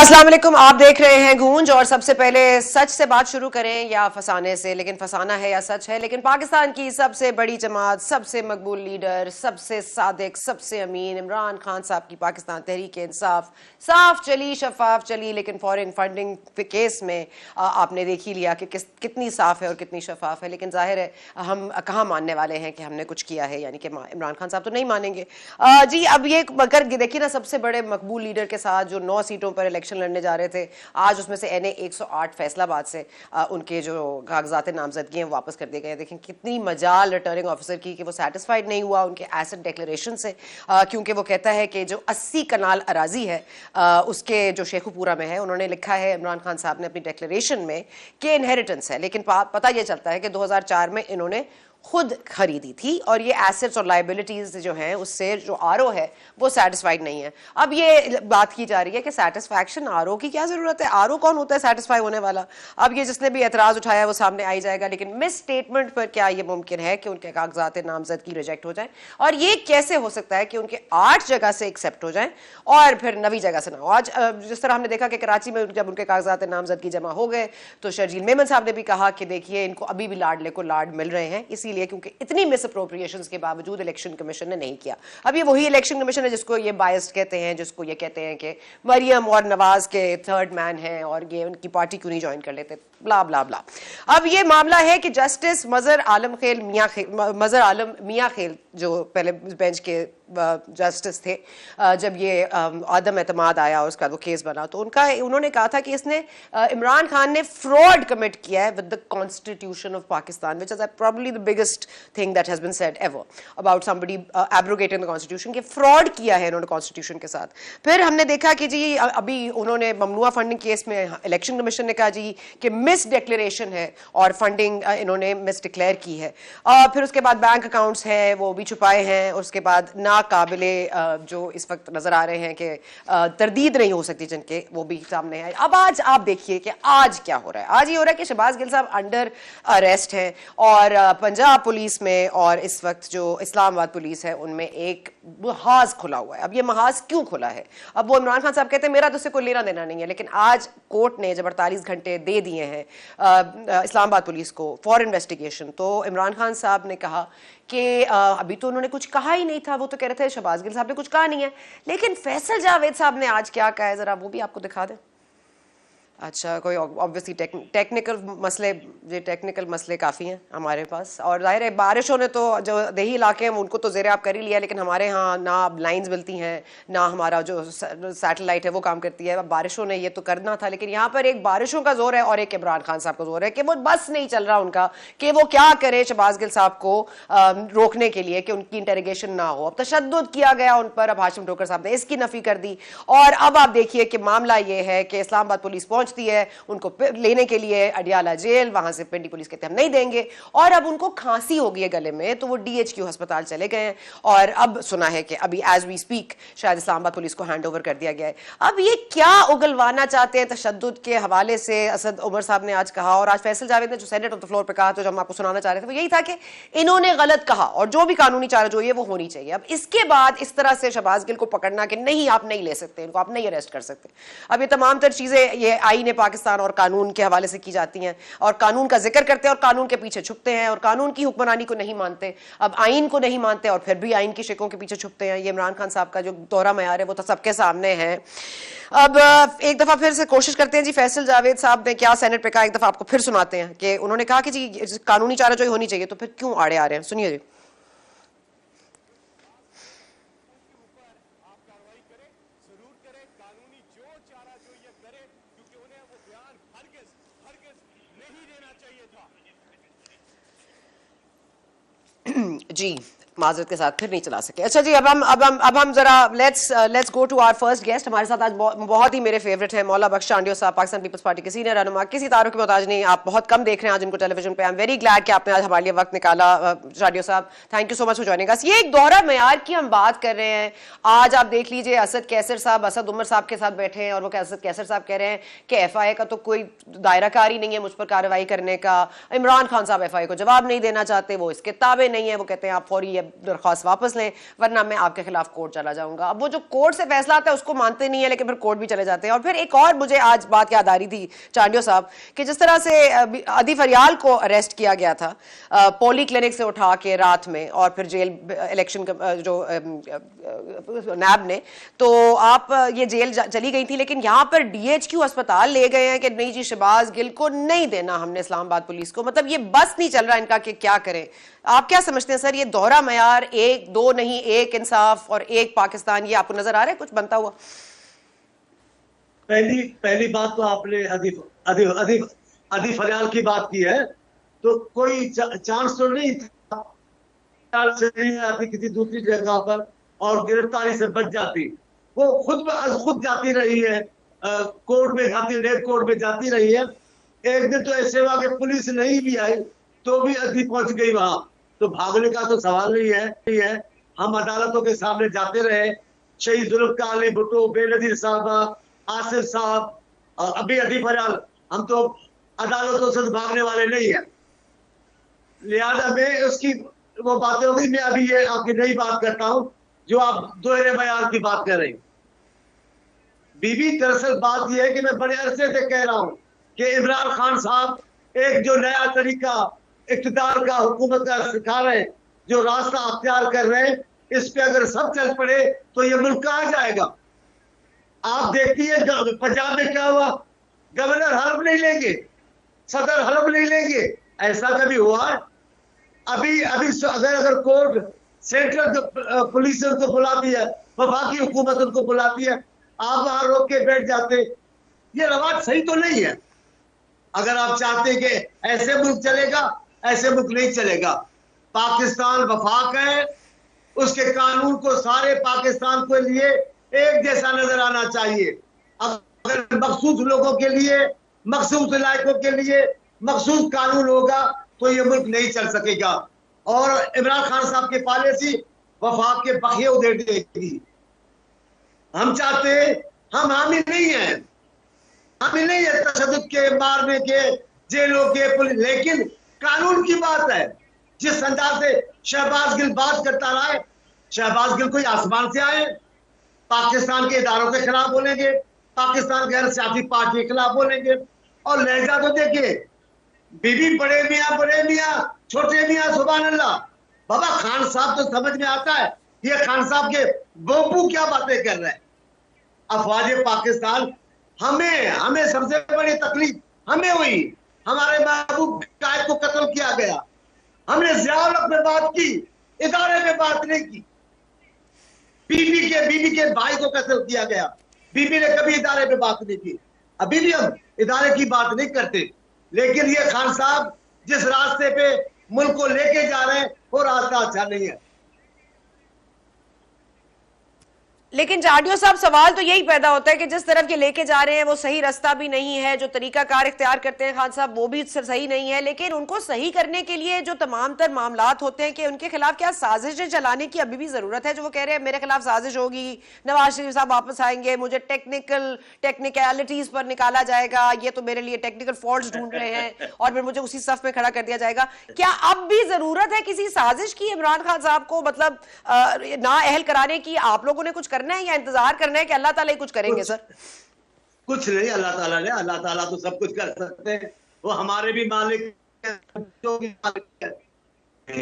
अस्सलाम वालेकुम, आप देख रहे हैं गूंज। और सबसे पहले सच से बात शुरू करें या फसाने से, लेकिन फसाना है या सच है। लेकिन पाकिस्तान की सबसे बड़ी जमात, सबसे मकबूल लीडर, सबसे सादिक, सबसे अमीन इमरान खान साहब की पाकिस्तान तहरीक इंसाफ साफ चली, शफाफ चली, लेकिन फॉरेन फंडिंग के केस में आपने देख ही लिया कि कितनी साफ है और कितनी शफाफ है। लेकिन जाहिर है हम कहाँ मानने वाले हैं कि हमने कुछ किया है, यानी कि इमरान खान साहब तो नहीं मानेंगे। जी अब ये अगर देखिए ना, सबसे बड़े मकबूल लीडर के साथ जो 9 सीटों पर इलेक्शन लड़ने जा रहे थे, आज उसमें से NA 108 फैसलाबाद से उनके जो कागजात नामजदगी हैं वापस कर दिए गए। देखें कितनी मजाल रिटर्निंग ऑफिसर की कि वो सेटिस्फाइड नहीं हुआ उनके एसेट डिक्लेरेशन से, क्योंकि वो कहता है कि जो 80 कनाल अराजी है उसके जो शेखुपुरा में है, उन्होंने लिखा है इमरान खान साहब ने अपनी डिक्लेरेशन में कि इनहेरिटेंस है, लेकिन पता यह चलता है कि 2004 में इन्होंने खुद खरीदी थी और ये एसेट्स और लाइबिलिटीज जो हैं उससे जो आरओ है वो सेटिस्फाइड नहीं है। अब ये बात की जा रही है कि सेटिस्फैक्शन आरओ की क्या जरूरत है, आरओ कौन होता है सेटिस्फाई होने वाला। अब ये जिसने भी एतराज उठाया वो सामने आई जाएगा, लेकिन मिस स्टेटमेंट पर क्या ये मुमकिन है कि उनके कागजात नामजदगी रिजेक्ट हो जाए? और ये कैसे हो सकता है कि उनके 8 जगह से एक्सेप्ट हो जाए और फिर 9वीं जगह से ना हो? आज जिस तरह हमने देखा कि कराची में जब उनके कागजात नामजदगी जमा हो गए तो शर्जील मेमन साहब ने भी कहा कि देखिए इनको अभी भी लाडले को लाड मिल रहे हैं, इसीलिए क्योंकि इतनी मिस अप्रोप्रिएशंस के बावजूद इलेक्शन कमीशन ने नहीं किया। अब ये वही इलेक्शन कमीशन है जिसको ये बायस्ड कहते हैं, जिसको ये कहते हैं कि मरियम और नवाज के थर्ड मैन हैं और ये उनकी पार्टी क्यों नहीं ज्वाइन कर लेते, ब्ला ब्ला ब्ला। अब ये मामला है कि जस्टिस मजहर आलम मियां खेल जो पहले बेंच के जस्टिस थे, जब ये आदम एतमाद आया और उसका वो केस बना तो उन्होंने कहा था कि इसने इमरान खान ने फ्रॉड कमिट किया है with the constitution of Pakistan, which is probably the biggest thing that has been said ever about somebody abrogating the constitution, कि फ्रॉड किया है इन्होंने कॉन्स्टिट्यूशन के साथ। फिर हमने देखा कि जी अभी उन्होंने ममनुआ फंडिंग केस में इलेक्शन कमीशन ने कहा जी कि मिस डिक्लेरेशन है और फंडिंग इन्होंने मिस डिक्लेयर की है। फिर उसके बाद बैंक अकाउंट्स हैं वो भी छुपाए हैं, उसके बाद नाकाबिले जो इस वक्त नजर आ रहे हैं कि तरदीद नहीं हो सकती जिनके, वो भी सामने है। अब आज आप देखिए कि आज क्या हो रहा है। आज ये हो रहा है कि शहबाज गिल साहब अंडर अरेस्ट हैं और पंजाब पुलिस में और इस वक्त जो इस्लामाबाद पुलिस है उनमें एक महाज खुला हुआ है। अब ये महाज क्यों खुला है? अब वो इमरान खान साहब कहते हैं मेरा तो उससे कोई लेना देना नहीं है, लेकिन आज कोर्ट ने जब 48 घंटे दे दिए हैं इस्लामाबाद पुलिस को फॉर इन्वेस्टिगेशन, तो इमरान खान साहब ने कहा कि अभी तो उन्होंने कुछ कहा ही नहीं था, वो तो कह रहे थे शहबाज गिल साहब ने कुछ कहा नहीं है। लेकिन फैसल जावेद साहब ने आज क्या कहा है, जरा वो भी आपको दिखा दें। अच्छा, कोई ऑब्वियसली टेक्निकल मसले काफ़ी हैं हमारे पास, और जाहिर है बारिशों ने तो जो देही इलाके हैं उनको तो ज़ेर आप कर ही लिया, लेकिन हमारे यहाँ ना लाइंस मिलती हैं ना हमारा जो सैटेलाइट है वो काम करती है। बारिशों ने ये तो करना था, लेकिन यहाँ पर एक बारिशों का जोर है और एक इमरान खान साहब का जोर है कि वो बस नहीं चल रहा उनका कि वो क्या करे शहबाज गिल साहब को रोकने के लिए कि उनकी इंटेरोगेशन ना हो। अब तशद्दुद किया गया उन पर, अब हाशिम ठोकर साहब ने इसकी नफी कर दी और अब आप देखिए कि मामला ये है कि इस्लामाबाद पुलिस पहुंच है उनको लेने के लिए अडियाला जेल, वहां से पिंडी पुलिस कहते हैं हम नहीं देंगे, और अब उनको खांसी हो गई है गले में तो वो DHQ अस्पताल चले गए हैं और अब सुना है कि अभी एज वी स्पीक शायद इस्लामाबाद पुलिस को हैंड ओवर कर दिया गया है। अब ये क्या उगलवाना चाहते हैं तशद्दुद के हवाले से? असद उमर साहब ने आज कहा और आज फैसल जावेद ने जो सेनेट ऑफ द फ्लोर पे कहा, तो जो हम आपको सुनाना चाह रहे थे वो यही था कि इन्होंने गलत कहा और जो भी कानूनी चारा जो ये वो होनी चाहिए। अब इसके बाद इस तरह से शहबाज गिल को पकड़ना कि नहीं आप नहीं ले सकते, इनको आप नहीं अरेस्ट कर सकते, अब ये तमाम तर चीजें ये आई ने पाकिस्तान और कानून के हवाले से की जाती हैं और कानून का जिक्र करते हैं और कानून के पीछे छुपते हैं और कानून की हुक्मरानी को नहीं मानते, अब आइन को नहीं मानते और फिर भी आइन की शिकों के पीछे छुपते हैं। ये इमरान खान साहब का जो दोहरा मयार है वो तो सबके सामने है। अब एक दफा फिर से कोशिश करते हैं जी, फैसल जावेद साहब ने क्या सेनेट पे कहा, एक दफा आपको फिर सुनाते हैं कि उन्होंने कहा कि जी कानूनी चारा जो होनी चाहिए, तो फिर क्यों आड़े आ रहे हैं, सुनिए जी। जी माजरत के साथ फिर नहीं चला सके। अच्छा जी, अब हम जरा let's go to our first guest. हमारे साथ आज बहुत ही मेरे फेवरेट हैं मौला बख्श चांडियो साहब, पाकिस्तान पीपल्स पार्टी के सीनियर रहनुमा, किसी तारों के मोहताज नहीं, आप बहुत कम देख रहे हैं आज इनको टेलीविजन पे। आई एम वेरी ग्लैड कि आपने आज हमारे लिए वक्त निकाला। चांडियो साहब thank you so much for joining us. ये एक दोहरा मयार की हम बात कर रहे हैं। आज आप देख लीजिए असद कैसर साहब असद उमर साहब के साथ बैठे हैं और वो असद कैसर साहब कह रहे हैं कि FIA का तो कोई दायराकारी नहीं है मुझ पर कार्रवाई करने का, इमरान खान साहब FIA को जवाब नहीं देना चाहते, वो इसके ताबे नहीं है, वो कहते हैं आप फौरी दरख्वास्त वापस लें, वरना मैं आपके खिलाफ कोर्ट चला जाऊंगा। अब वो जो कोर्ट से फैसला आता है उसको मानते नहीं है, लेकिन फिर कोर्ट भी चले जाते हैं। और फिर एक और मुझे आज बात याद आ रही थी चांडियो साहब कि जिस तरह से अदी फरियाल को अरेस्ट किया गया था पॉली क्लिनिक से उठा के रात में, और फिर जेल इलेक्शन जो नैब ने, तो आप ये जेल चली गई थी, लेकिन यहाँ पर डीएचक्यू अस्पताल ले गए हैं कि नहीं जी शहबाज गिल को नहीं देना हमने इस्लामाबाद पुलिस को। मतलब ये बस नहीं चल रहा इनका कि क्या करें। आप क्या समझते हैं सर, ये दोहरा मयार, एक दो नहीं एक इंसाफ और एक पाकिस्तान, ये आपको नजर आ रहा है कुछ बनता हुआ? पहली बात तो आपने अदी फरियाल की बात की है, तो कोई चांस तो नहीं था से नहीं आती किसी दूसरी जगह पर और गिरफ्तारी से बच जाती। वो खुद जाती रही है, कोर्ट में जाती, रेड कोर्ट में जाती रही है। एक दिन तो ऐसे हुआ कि पुलिस नहीं भी आई तो भी अदी पहुंच गई वहां, तो भागने का तो सवाल नहीं है। हम अदालतों के सामने जाते रहे, शहीद जुल्फ़िकार अली भुट्टो, बेनजीर साहब, आसिफ साहब और अभी अदी फरियाल, हम तो अदालतों से भागने वाले नहीं है। लिहाजा में उसकी वो बातें होगी, मैं अभी ये आपकी नई बात करता हूं जो आप दोहरे बयान की बात कर रही। बीबी दरअसल बात यह है कि मैं बड़े अरसे से कह रहा हूं कि इमरान खान साहब एक जो नया तरीका इक़्तिदार का, हुकूमत का सिखा रहे हैं, जो रास्ता अख्तियार कर रहे हैं, इस पे अगर सब चल पड़े तो ये मुल्क कहां जाएगा। आप देखती है पंजाब में क्या हुआ, गवर्नर हल्फ नहीं लेंगे, सदर हल्फ नहीं लेंगे, ऐसा कभी हुआ है? अभी अगर कोर्ट सेंट्रल पुलिस उनको बुलाती है, वफाकी हुकूमत उनको बुलाती है, आप वहां रोक के बैठ जाते, ये रवाज सही तो नहीं है। अगर आप चाहते कि ऐसे मुल्क चलेगा, ऐसे मुल्क नहीं चलेगा। पाकिस्तान वफाक है, उसके कानून को सारे पाकिस्तान के लिए एक जैसा नजर आना चाहिए। अगर मखसूस लोगों के लिए, मखसूस इलाकों के लिए मखसूस कानून होगा तो ये मुल्क नहीं चल सकेगा। और इमरान खान साहब की पॉलिसी वफाक के बखिए उधेड़ देगी। हम चाहते हैं, हम हामी नहीं है, हामी नहीं है तशद्दुद के, मारने के, जेलों के, पुलिस, लेकिन कानून की बात है। जिस अंदाज से शहबाज गिल बात करता रहा है, शहबाज गिल कोई आसमान से आए, पाकिस्तान के इदारों के खिलाफ बोलेंगे, पाकिस्तान गैर सियासी पार्टी के खिलाफ बोलेंगे। और लहजा तो देखिए, बीबी बड़े मियाँ छोटे मियाँ, सुभान अल्लाह। बाबा खान साहब तो समझ में आता है ये खान साहब के बोपू क्या बातें कर रहे हैं। अफवाज पाकिस्तान, हमें सबसे बड़ी तकलीफ हमें हुई, हमारे महबूब कायद को कत्ल किया गया, हमने ज़ियाउल में बात की, इदारे में बात नहीं की। बीबी के भाई को कत्ल किया गया, बीबी ने कभी इदारे पे बात नहीं की। अभी भी हम इदारे की बात नहीं करते, लेकिन ये खान साहब जिस रास्ते पे मुल्क को लेके जा रहे हैं वो रास्ता अच्छा नहीं है। लेकिन जाडियो साहब, सवाल तो यही पैदा होता है कि जिस तरफ ये लेके जा रहे हैं वो सही रास्ता भी नहीं है, जो तरीका कार इख्तियार करते हैं खान साहब वो भी सही नहीं है, लेकिन उनको सही करने के लिए जो तमाम तर मामलात होते हैं कि उनके खिलाफ क्या साजिशें चलाने की अभी भी जरूरत है। जो वो कह रहे हैं मेरे खिलाफ साजिश होगी, नवाज शरीफ साहब वापस आएंगे, मुझे टेक्निकलिटीज पर निकाला जाएगा, ये तो मेरे लिए टेक्निकल फॉल्ट ढूंढ रहे हैं और फिर मुझे उसी सफ में खड़ा कर दिया जाएगा। क्या अब भी जरूरत है किसी साजिश की इमरान खान साहब को मतलब ना अहल कराने की? आप लोगों ने कुछ करना है या इंतजार करना है कि अल्लाह ताला ही कुछ करेंगे? सर कुछ नहीं, अल्लाह ताला ने, अल्लाह ताला तो सब कुछ कर सकते हैं, वो हमारे भी मालिक है, जो भी मालिक है।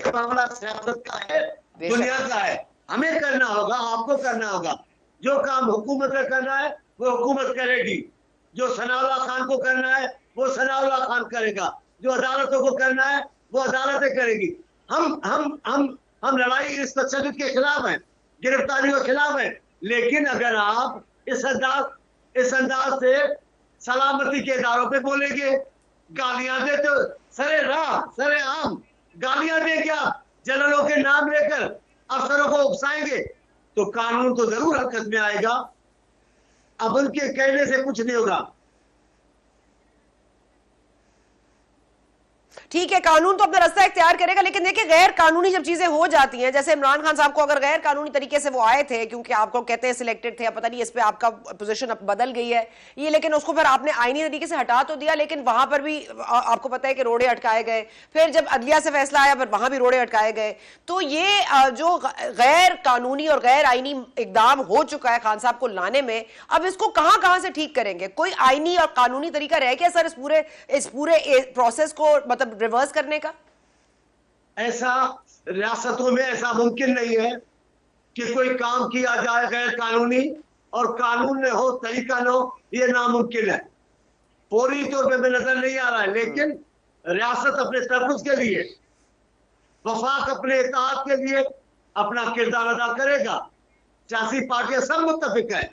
मामला सियासत का है, दुनिया का है, हमें करना होगा, आपको करना होगा। जो काम हुकूमत का करना है वो हुकूमत करेगी, जो सनाउल्लाह खान को करना है वो सनाउल्लाह खान करेगा, जो अदालतों को करना है वो अदालतें करेगी। हम लड़ाई इस तशद्दुद के खिलाफ हैं, गिरफ्तारी के खिलाफ है, लेकिन अगर आप इस अंदाज से सलामती के इदारों पे बोलेंगे, गालियां दे तो सरे आम गालियां दे, क्या जनरलों के नाम लेकर अफसरों को उकसाएंगे, तो कानून तो जरूर हरकत में आएगा। अब उनके कहने से कुछ नहीं होगा। ठीक है, कानून तो अपना रास्ता इख्तियार करेगा, लेकिन देखिए गैर कानूनी जब चीजें हो जाती हैं, जैसे इमरान खान साहब को अगर गैर कानूनी तरीके से वो आए थे, क्योंकि आपको कहते हैं सिलेक्टेड थे, अब पता नहीं इस पे आपका पोजीशन अब बदल गई है ये, लेकिन उसको फिर आपने आईनी तरीके से हटा तो दिया, लेकिन वहां पर भी आपको पता है कि रोड़े अटकाए गए, फिर जब अदलिया से फैसला आया फिर वहां भी रोड़े अटकाए गए। तो ये जो गैर कानूनी और गैर आईनी इकदाम हो चुका है खान साहब को लाने में, अब इसको कहां कहां से ठीक करेंगे? कोई आईनी और कानूनी तरीका रह गया सर इस पूरे प्रोसेस को मतलब रिवर्स करने का? ऐसा रियासतों में ऐसा मुमकिन नहीं है कि कोई काम किया जाए गैर कानूनी और कानून न हो, तरीका न हो, ये नामुमकिन है। पूरी तौर पे में नजर नहीं आ रहा है, लेकिन रियासत अपने तहफ़्फ़ुज़ के लिए, वफाक अपने इत्तेहाद के लिए अपना किरदार अदा करेगा। सियासी पार्टियां सब मुत्तफिक है,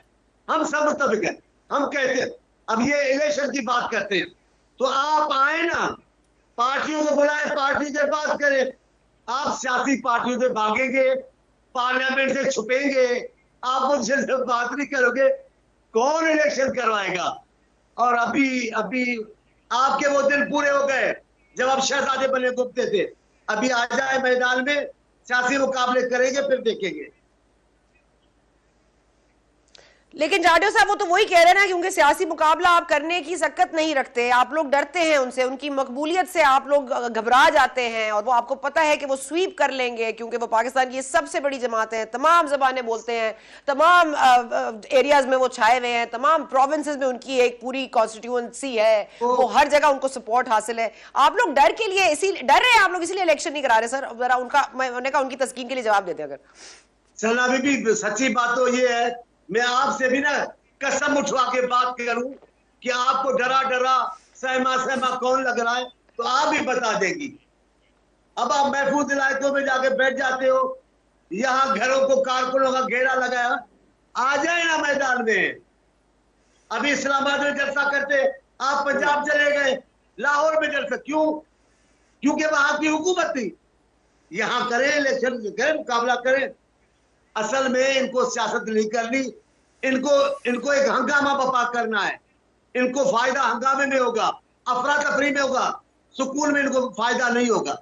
हम सब मुत्तफिक है। हम कहते हैं अब ये इलेक्शन की बात करते हैं, तो आप आए ना, पार्टियों को बुलाए, पार्टी से बात करें। आप सियासी पार्टियों से भागेंगे, पार्लियामेंट से छुपेंगे, आप मुझसे बात नहीं करोगे, कौन इलेक्शन करवाएगा? और अभी आपके वो दिन पूरे हो गए जब आप शहजादे बने घूमते थे। अभी आ जाए मैदान में, सियासी मुकाबले करेंगे, फिर देखेंगे। लेकिन जाडियो साहब वो तो वही कह रहे हैं ना, क्योंकि सियासी मुकाबला आप करने की सकत नहीं रखते, आप लोग डरते हैं उनसे, उनकी मकबूलियत से आप लोग घबरा जाते हैं, और वो आपको पता है कि वो स्वीप कर लेंगे, क्योंकि वो पाकिस्तान की सबसे बड़ी जमात है, तमाम जबानें बोलते हैं, तमाम एरियाज में वो छाए हुए हैं, तमाम प्रोविंसेस में उनकी एक पूरी कॉन्स्टिट्यूएंसी है, वो हर जगह उनको सपोर्ट हासिल है। आप लोग डर के लिए डर रहे हैं, आप लोग इसीलिए इलेक्शन नहीं करा रहे सर? जरा उनका, मैंने कहा उनकी तस्कीन के लिए जवाब देते अगर। चल अभी सच्ची बात तो ये है, मैं आपसे भी ना कसम उठवा के बात करूं कि आपको डरा डरा सहमा कौन लग रहा है, तो आप भी बता देगी। अब आप महफूज इलाकों में जाके बैठ जाते हो, यहाँ घरों को कारकुनों का घेरा लगाया, आ जाए ना मैदान में। अभी इस्लामाबाद में जलसा करते, आप पंजाब चले गए, लाहौर में जलसा, क्यों? क्योंकि वहां की हुकूमत थी। यहाँ करें इलेक्शन, करें मुकाबला करें। असल में इनको सियासत नहीं करनी, इनको एक हंगामा बपा करना है। इनको फायदा हंगामे में होगा, अफरा तफरी में होगा, सुकून में इनको फायदा नहीं होगा।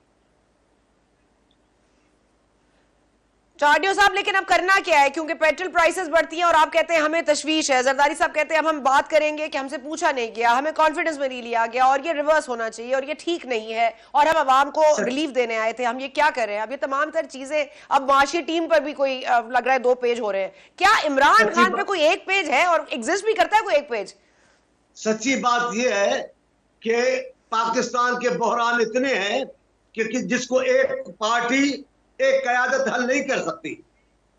जाडियो साहब, लेकिन अब करना क्या है? क्योंकि पेट्रोल प्राइसेस बढ़ती हैं और आप कहते हैं हमें तशवीश है, जरदारी साहब कहते हैं अब हम बात करेंगे कि हमसे पूछा नहीं गया, हमें कॉन्फिडेंस में नहीं लिया गया, और ये रिवर्स होना चाहिए और ये ठीक नहीं है, और हम आवाम को रिलीफ देने आए थे, हम ये क्या कर रहे हैं? अब ये तमाम तर चीजें, अब माशी टीम पर भी कोई लग रहा है 2 पेज हो रहे हैं। क्या इमरान खान पे कोई 1 पेज है और एग्जिस्ट भी करता है कोई 1 पेज? सच्ची बात यह है कि पाकिस्तान के बहरान इतने हैं कि जिसको एक पार्टी, एक कयादत हल नहीं कर सकती।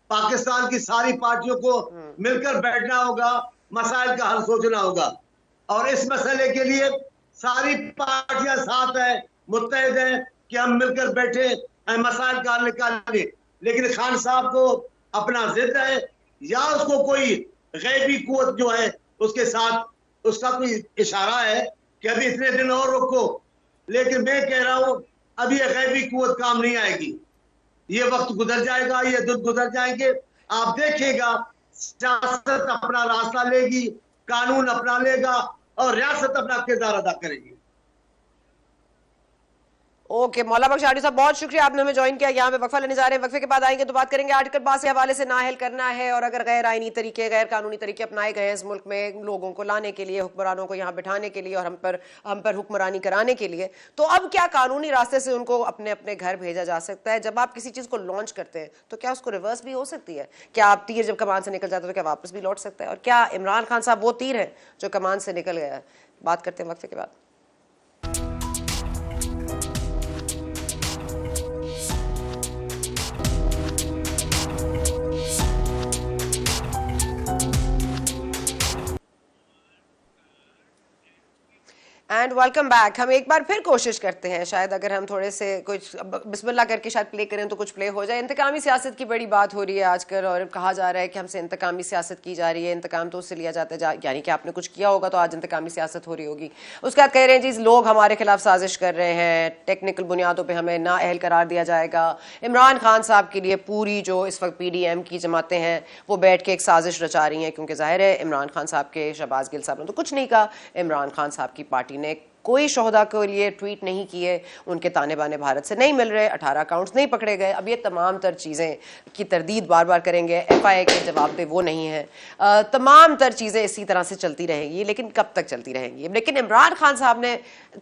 पाकिस्तान की सारी पार्टियों को मिलकर बैठना होगा, मसाइल का हल सोचना होगा, और इस मसले के लिए सारी पार्टियां साथ हैं, मुत्तहिद हैं कि हम मिलकर बैठे मसाइल का हल निकालेंगे। लेकिन खान साहब को अपना जिद है, या उसको कोई गैबी कुव्वत जो है उसके साथ उसका कोई इशारा है कि अभी इतने दिन और रुको। लेकिन मैं कह रहा हूं अभी ये गैबी कुव्वत काम नहीं आएगी, ये वक्त गुजर जाएगा, ये दिन गुजर जाएंगे। आप देखिएगा सियासत अपना रास्ता लेगी, कानून अपना लेगा और रियासत अपना किरदार अदा करेगी। ओके मौला बख्श आडी साहब, बहुत शुक्रिया आपने हमें ज्वाइन किया। यहाँ पे वक्फा लेने जा रहे हैं, वक्फे के बाद आएंगे तो बात करेंगे आर्टिकल 5 के हवाले से नाअहल करना है, और अगर गैर आईनी तरीके, गैर कानूनी तरीके अपनाए गए हैं इस मुल्क में लोगों को लाने के लिए, हुक्मरानों को यहाँ बिठाने के लिए और हम पर हुक्मरानी कराने के लिए, तो अब क्या कानूनी रास्ते से उनको अपने अपने घर भेजा जा सकता है? जब आप किसी चीज को लॉन्च करते हैं तो क्या उसको रिवर्स भी हो सकती है? क्या आप तीर जब कमान से निकल जाते हैं तो क्या वापस भी लौट सकता है? और क्या इमरान खान साहब वो तीर है जो कमान से निकल गया है? बात करते हैं वक्फे के बाद। And welcome back. हम एक बार फिर कोशिश करते हैं, शायद अगर हम थोड़े से कुछ बिस्मिल्लाह करके शायद प्ले करें तो कुछ प्ले हो जाए। इंतकामी सियासत की बड़ी बात हो रही है आजकल, और कहा जा रहा है कि हमसे इंतकामी सियासत की जा रही है। इंतकाम तो उससे लिया जाता है यानी कि आपने कुछ किया होगा तो आज इंतकामी सियासत हो रही होगी। उसके बाद कह रहे हैं जी लोग हमारे खिलाफ साजिश कर रहे हैं, टेक्निकल बुनियादों पर हमें नाअहल करार दिया जाएगा। इमरान खान साहब के लिए पूरी जो इस वक्त PDM की जमातें हैं वो बैठ के एक साजिश रचा रही हैं, क्योंकि जाहिर है इमरान खान साहब के, शहबाज गिल साहब ने तो कुछ नहीं कहा, इमरान खान साहब की पार्टी ने कोई शोहदा के लिए ट्वीट नहीं किए, उनके ताने बाने भारत से नहीं मिल रहे, 18 अकाउंट्स नहीं पकड़े गए। अब ये तमाम तर चीज़ें की तरदीद बार बार करेंगे, FIA के जवाब दे वो नहीं है, तमाम तर चीज़ें इसी तरह से चलती रहेंगी। लेकिन कब तक चलती रहेंगी? लेकिन इमरान खान साहब ने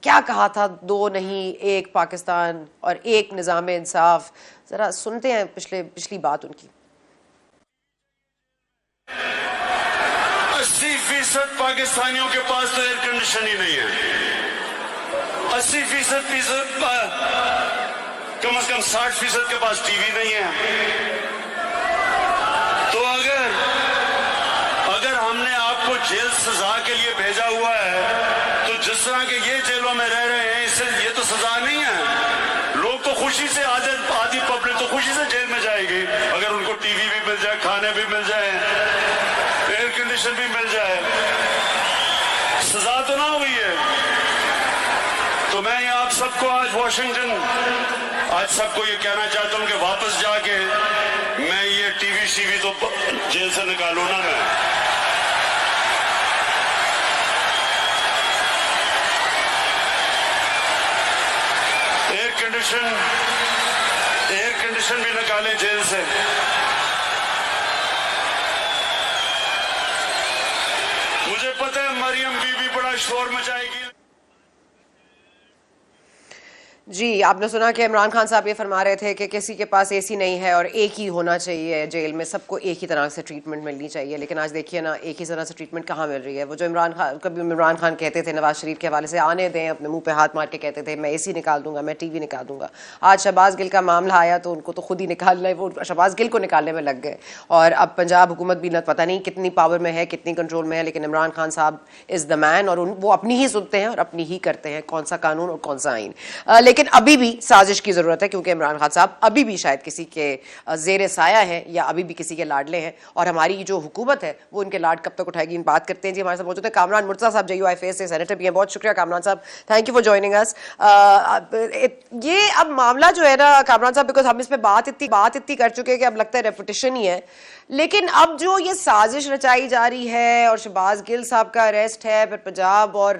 क्या कहा था, 2 नहीं 1 पाकिस्तान और 1 निज़ाम इंसाफ। ज़रा सुनते हैं पिछली बात उनकी। 80% पाकिस्तानियों के पास तो एयर कंडीशन ही नहीं है। 80% कम से कम 60% के पास टीवी नहीं है। तो अगर हमने आपको जेल सजा के लिए भेजा हुआ है, तो जिस तरह के ये जेलों में रह रहे हैं, इससे ये तो सजा नहीं है। लोग तो खुशी से, आधी पब्लिक तो खुशी से जेल में जाएगी अगर उनको टीवी भी मिल जाए, खाने भी मिल जाए, एयर कंडीशन भी मिल जाए। सजा तो ना हुई है। तो मैं ये आप सबको आज सबको ये कहना चाहता हूं कि वापस जाके मैं ये टीवी शीवी तो जेल से निकालू ना मैं। एयर कंडीशन भी निकालें जेल से। मुझे पता है मरियम बीबी बड़ा शोर मचाएगी। जी, आपने सुना कि इमरान खान साहब ये फरमा रहे थे कि किसी के पास AC नहीं है और एक ही होना चाहिए जेल में, सबको एक ही तरह से ट्रीटमेंट मिलनी चाहिए। लेकिन आज देखिए ना, एक ही तरह से ट्रीटमेंट कहाँ मिल रही है। वो जो कभी इमरान खान कहते थे नवाज शरीफ के हवाले से, आने दें, अपने मुंह पे हाथ मार के कहते थे मैं AC निकाल दूंगा, मैं TV निकाल दूंगा। आज शहबाज गिल का मामला आया तो उनको तो खुद ही निकालना है, वो शहबाज गिल को निकालने में लग गए। और अब पंजाब हुकूमत भी पता नहीं कितनी पावर में है, कितनी कंट्रोल में है, लेकिन इमरान खान साहब इज़ द मैन और वो अपनी ही सुनते हैं और अपनी ही करते हैं, कौन सा कानून और कौन सा आइन। लेकिन अभी भी साजिश की जरूरत है, क्योंकि इमरान खान साहब अभी भी शायद किसी के जेर साया है या अभी भी किसी के लाडले हैं। और हमारी जो हुकूमत है वो इनके लाड कब तक उठाएगी, इन बात करते हैं। जी, हमारे साथ मौजूद है कामरान मुर्तज़ा साहब, JUIFA से सेनेटर भी हैं। बहुत शुक्रिया कामरान साहब, thank you for joining us. ये अब मामला जो है ना कामरान साहब, बिकॉज हम इस पर बात इतनी कर चुके हैं कि अब लगता है रेपुटेशन ही है। लेकिन अब जो ये साजिश रचाई जा रही है और शहबाज गिल साहब का अरेस्ट है, फिर पंजाब और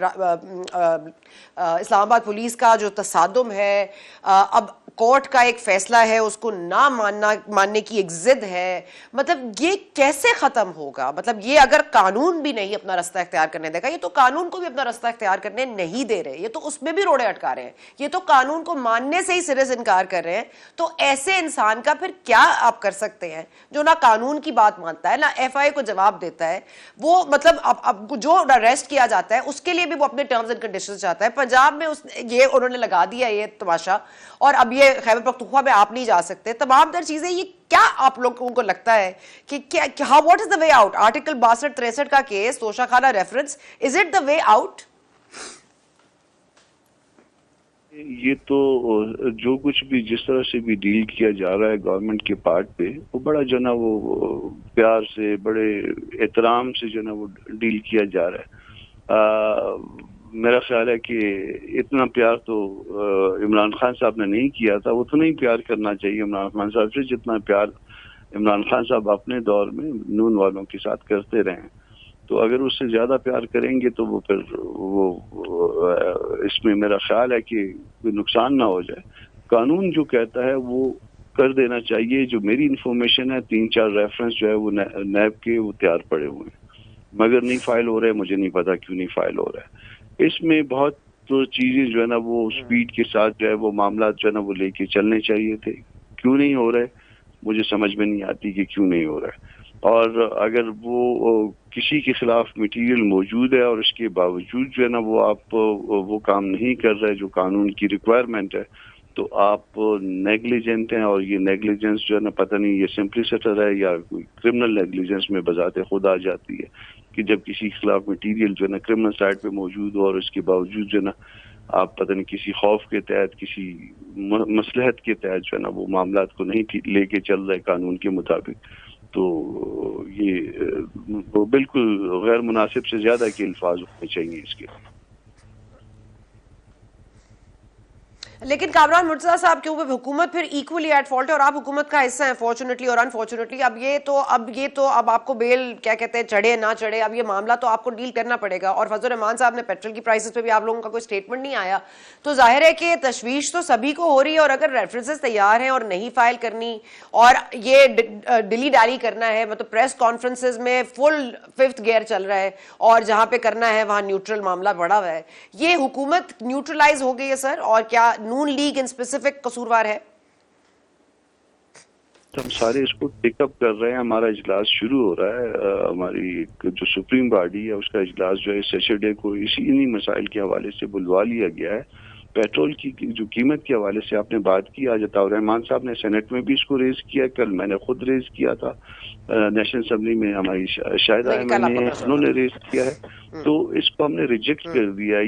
इस्लामाबाद पुलिस का जो तसादुम है, अब कोर्ट का एक फैसला है उसको ना मानने की एक जिद है, मतलब ये कैसे खत्म होगा? मतलब ये अगर कानून भी नहीं अपना रास्ता इख्तियार करने देगा, ये तो कानून को भी अपना रास्ता इख्तियार करने नहीं दे रहे, ये तो उसमें भी रोड़े अटका रहे हैं, ये तो कानून को मानने से ही सिरे से इनकार कर रहे हैं। तो ऐसे इंसान का फिर क्या आप कर सकते हैं जो ना कानून की बात मानता है, ना FIA को जवाब देता है? वो मतलब अब जो अरेस्ट किया जाता है उसके लिए भी वो अपने टर्म्स एंड कंडीशंस चाहता है। पंजाब में ये उन्होंने लगा दिया ये तमाशा, और अब ये खैबर पख्तूनख्वा में आप नहीं जा सकते, तमाम तर चीजें। ये क्या आप लोगों को लगता है कि क्या what is the way out? Article 62-63 का case, Toshakhana reference, is it the way out? ये तो जो कुछ भी जिस तरह से भी डील किया जा रहा है गवर्नमेंट के पार्ट पे, वो बड़ा जो ना वो प्यार से, बड़े एहतराम से जो ना वो डील किया जा रहा है। मेरा ख्याल है कि इतना प्यार तो इमरान खान साहब ने नहीं किया था। उतना ही प्यार करना चाहिए इमरान खान साहब से जितना प्यार इमरान खान साहब अपने दौर में नून वालों के साथ करते रहे। तो अगर उससे ज्यादा प्यार करेंगे तो वो फिर इसमें मेरा ख्याल है कि कोई नुकसान ना हो जाए। कानून जो कहता है वो कर देना चाहिए। जो मेरी इंफॉर्मेशन है, 3-4 रेफरेंस जो है वो नैब के वो तैयार पड़े हुए हैं, मगर नहीं फाइल हो रहे। मुझे नहीं पता क्यों नहीं फाइल हो रहा है। इसमें बहुत तो चीजें जो है ना वो स्पीड के साथ जो है वो मामला जो है ना वो लेके चलने चाहिए थे। क्यों नहीं हो रहे मुझे समझ में नहीं आती कि क्यों नहीं हो रहा है। और अगर वो किसी के खिलाफ मटेरियल मौजूद है और उसके बावजूद जो है ना वो आप वो काम नहीं कर रहे जो कानून की रिक्वायरमेंट है, तो आप नेग्लिजेंट हैं। और ये नेग्लिजेंस जो है ना, पता नहीं ये सिंप्लिसिटर है या क्रिमिनल नेग्लिजेंस में बजाते खुद आ जाती है कि जब किसी के खिलाफ मटेरियल जो है ना क्रिमिनल साइड पे मौजूद हो और उसके बावजूद जो है ना आप पता नहीं किसी खौफ के तहत, किसी मसलहत के तहत जो है ना वो मामला को नहीं लेके चल रहे कानून के मुताबिक, तो ये बिल्कुल गैर मुनासिब से ज्यादा के अल्फाज होने चाहिए इसके। लेकिन कामरान मुर्तजा साहब के ऊपर हुकूमत फिर इक्वली एट फॉल्ट है और आप हुकूमत का हिस्सा हैं फॉर्चुनेटली और अनफॉर्चुनेटली। अब आपको बेल क्या कहते हैं चढ़े ना चढ़े, अब ये मामला तो आपको डील करना पड़ेगा। और फजल रहमान साहब ने पेट्रोल की प्राइसेस पे भी आप लोगों का कोई स्टेटमेंट नहीं आया, तो जाहिर है कि तशवीश तो सभी को हो रही है। और अगर रेफरेंसेस तैयार हैं और नहीं फाइल करनी और ये डिली डाली करना है, मतलब प्रेस कॉन्फ्रेंसेज में फुल फिफ्थ गियर चल रहा है और जहां पे करना है वहां न्यूट्रल मामला बढ़ा हुआ है, ये हुकूमत न्यूट्रलाइज हो गई है सर? और क्या नून लीग इन स्पेसिफिक कसूरवार है? हम सारे इसको टेकअप कर रहे हैं। हमारा इजलास शुरू हो रहा है, हमारी जो सुप्रीम बॉडी है उसका इजलास जो है सैटरडे को इन्हीं मसाइल के हवाले से बुलवा लिया गया है। पेट्रोल की जो कीमत के हवाले से आपने बात की, आज अताउर रहमान साहब ने सेनेट में भी इसको रेज किया, कल मैंने खुद रेज किया था नेशनल असेंबली में, हमारी शाहिद उन्होंने रेज किया है। तो इसको हमने रिजेक्ट कर दिया।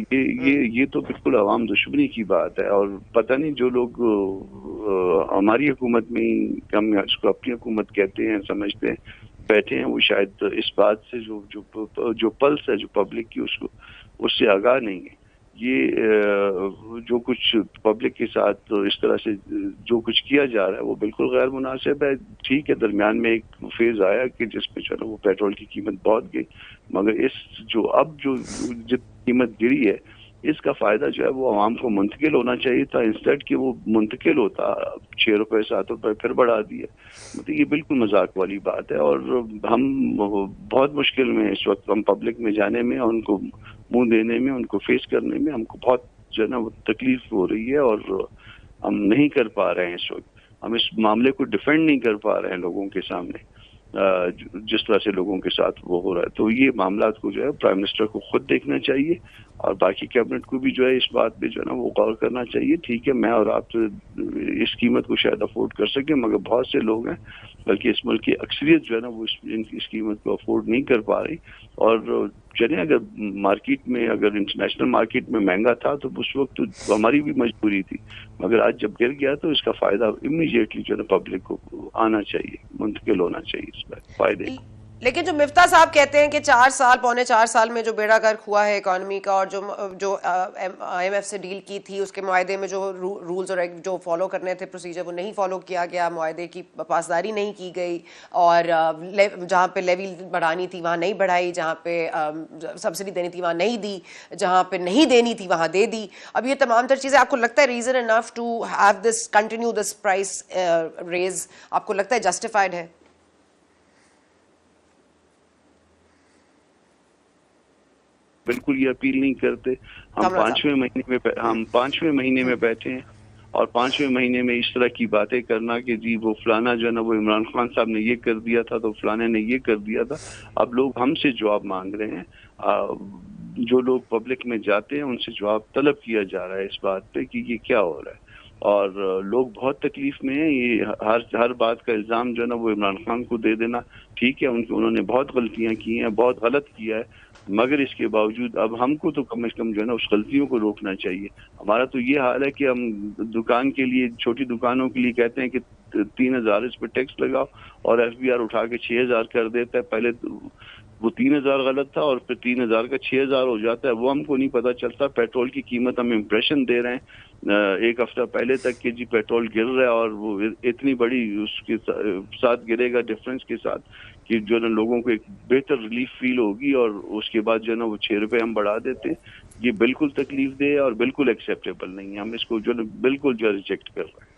ये तो बिल्कुल अवाम दुश्मनी की बात है। और पता नहीं जो लोग हमारी हुकूमत में ही, हम इसको अपनी हुकूमत कहते हैं, समझते हैं, बैठे हैं, वो शायद इस बात से जो पल्स है जो पब्लिक की उससे आगाह नहीं है। ये जो कुछ पब्लिक के साथ इस तरह से जो कुछ किया जा रहा है वो बिल्कुल गैर मुनासिब है। ठीक है, दरमियान में एक फेज आया कि जिसमें चलो वो पेट्रोल की कीमत बहुत गई, मगर जो कीमत गिरी है इसका फायदा जो है वो आवाम को मुंतकिल होना चाहिए था, इंस्टेड कि वो मुंतकिल होता 6 रुपए 7 रुपए फिर बढ़ा दिए। मतलब ये बिल्कुल मजाक वाली बात है। और हम बहुत मुश्किल में इस वक्त, हम पब्लिक में जाने में, उनको मुंह देने में, उनको फेस करने में हमको बहुत जो है ना वो तकलीफ हो रही है। और हम नहीं कर पा रहे हैं इस वक्त, हम इस मामले को डिफेंड नहीं कर पा रहे हैं लोगों के सामने, जिस तरह से लोगों के साथ वो हो रहा है। तो ये मामला को जो है प्राइम मिनिस्टर को खुद देखना चाहिए और बाकी कैबिनेट को भी जो है इस बात पे जो है ना वो गौर करना चाहिए। ठीक है, मैं और आप तो इस कीमत को शायद अफोर्ड कर सकें, मगर बहुत से लोग हैं, बल्कि इस मुल्क की अक्सरियत जो है ना वो इस कीमत को अफोर्ड नहीं कर पा रही। और चले अगर मार्केट में, अगर इंटरनेशनल मार्केट में महंगा था तो उस वक्त तो हमारी भी मजबूरी थी, मगर आज जब गिर गया तो इसका फायदा इमीडिएटली जो है ना पब्लिक को आना चाहिए, मुंतकिल होना चाहिए इसमें फायदे। लेकिन जो मिफ्ता साहब कहते हैं कि 4 साल में जो बेड़ा गर्क हुआ है इकोनॉमी का, और जो IMF से डील की थी उसके मुआहदे में जो रूल्स और जो फॉलो करने थे प्रोसीजर वो नहीं फॉलो किया गया, मुआहदे की पासदारी नहीं की गई, और जहाँ पे लेवी बढ़ानी थी वहाँ नहीं बढ़ाई, जहाँ पे सब्सिडी देनी थी वहाँ नहीं दी, जहाँ पे नहीं देनी थी वहाँ दे दी। अब ये तमाम तर चीज़ें आपको लगता है reason enough to have this continue this price raise, आपको लगता है जस्टिफाइड है? बिल्कुल ये अपील नहीं करते। हम पांचवें महीने में बैठे हैं और 5वें महीने में इस तरह की बातें करना कि जी वो फलाना जो है ना वो इमरान खान साहब ने ये कर दिया था तो फलाने ने ये कर दिया था। अब लोग हमसे जवाब मांग रहे हैं, जो लोग पब्लिक में जाते हैं उनसे जवाब तलब किया जा रहा है इस बात पे कि ये क्या हो रहा है। और लोग बहुत तकलीफ में हैं। ये हर बात का इल्ज़ाम जो है ना वो इमरान खान को दे देना, ठीक है, उन्होंने बहुत गलतियां की हैं, बहुत गलत किया है, मगर इसके बावजूद अब हमको तो कम से कम जो है ना उस गलतियों को रोकना चाहिए। हमारा तो ये हाल है कि हम दुकान के लिए, छोटी दुकानों के लिए कहते हैं कि 3000 इस पर टैक्स लगाओ और FBR उठा के 6000 कर देता है। पहले वो 3000 गलत था और फिर 3000 का 6000 हो जाता है, वो हमको नहीं पता चलता। पेट्रोल की कीमत हम इम्प्रेशन दे रहे हैं एक हफ्ता पहले तक कि जी पेट्रोल गिर रहा है, और वो इतनी बड़ी उसके साथ गिरेगा डिफरेंस के साथ कि जो है लोगों को एक बेहतर रिलीफ फील होगी, और उसके बाद जो है ना वो 6 रुपए हम बढ़ा देते। ये बिल्कुल तकलीफ दे और बिल्कुल एक्सेप्टेबल नहीं है। हम इसको जो है बिल्कुल जो रिजेक्ट कर रहे हैं।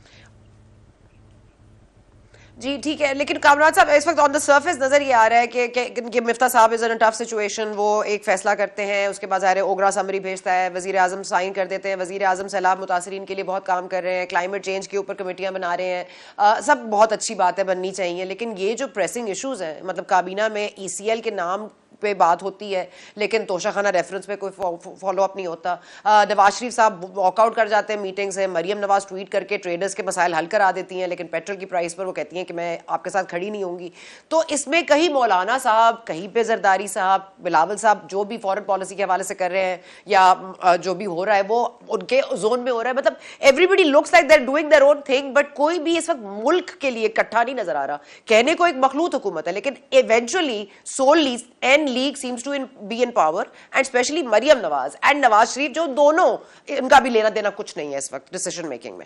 जी ठीक है, लेकिन कामरान साहब इस वक्त ऑन द सरफेस नजर ये आ रहा है कि मिफ्ता साहब is in a tough situation. वो एक फैसला करते हैं, उसके बाद ज़ाहिर ओगरा समरी भेजता है, वजीर आजम साइन कर देते हैं, वजीर आजम सैलाब मुतासरीन के लिए बहुत काम कर रहे हैं, क्लाइमेट चेंज के ऊपर कमेटियां बना रहे हैं, सब बहुत अच्छी बात है, बननी चाहिए। लेकिन ये जो प्रेसिंग इशूज़ हैं, मतलब काबीना में ECL के नाम पे बात होती है लेकिन तोशाखाना रेफरेंस पे कोई फॉलो अप नहीं होता। नवाज शरीफ साहब वॉकआउट कर जाते हैं मीटिंग से, मरियम नवाज ट्वीट करके ट्रेडर्स के मसाइल हल करा देती हैं, लेकिन पेट्रोल की प्राइस पर वो कहती हैं कि मैं आपके साथ खड़ी नहीं होंगी। तो इसमें कहीं मौलाना साहब, कहीं पे जरदारी साहब, बिलावल साहब जो भी फॉरेन पॉलिसी के हवाले से कर रहे हैं या जो भी हो रहा है वो उनके जोन में हो रहा है। मतलब everybody looks like they are doing their own thing, but कोई भी इस वक्त मुल्क के लिए इकट्ठा नहीं नजर आ रहा। कहने को एक मखलूत हुकूमत है, लेकिन eventually solely and league seems to be in power, and especially Maryam Nawaz and Nawaz Sharif, जो दोनों, इनका भी लेना देना कुछ नहीं है इस वक्त डिसीजन मेकिंग में।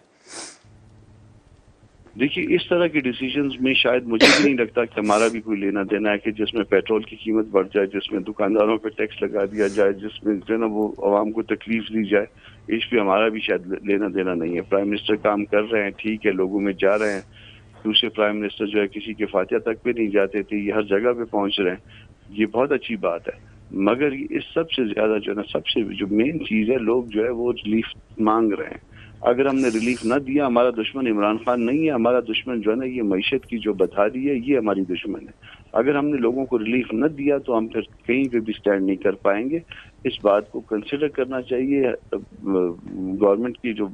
देखिए, इस तरह के डिसीजंस में शायद मुझे भी नहीं लगता कि हमारा भी कोई लेना देना है, कि जिसमें पेट्रोल की कीमत बढ़ जाए, जिसमें दुकानदारों पे टैक्स लगा दिया जाए, जिसमें जो है ना वो आवाम को तकलीफ दी जाए, इस पे हमारा भी शायद लेना देना नहीं है। प्राइम मिनिस्टर काम कर रहे हैं, ठीक है, लोगों में जा रहे हैं। दूसरे प्राइम मिनिस्टर जो है किसी के फातिहा तक पे नहीं जाते थे, ये हर जगह पे पहुंच रहे हैं, ये बहुत अच्छी बात है। मगर इस सबसे ज्यादा जो है ना, सबसे जो मेन चीज है, लोग जो है वो रिलीफ मांग रहे हैं। अगर हमने रिलीफ ना दिया, हमारा दुश्मन इमरान खान नहीं है, हमारा दुश्मन जो है ना ये मईशत की जो बदहाली है, ये हमारी दुश्मन है। अगर हमने लोगों को रिलीफ न दिया तो हम फिर कहीं पे भी स्टैंड नहीं कर पाएंगे। इस बात को कंसिडर करना चाहिए गवर्नमेंट की जो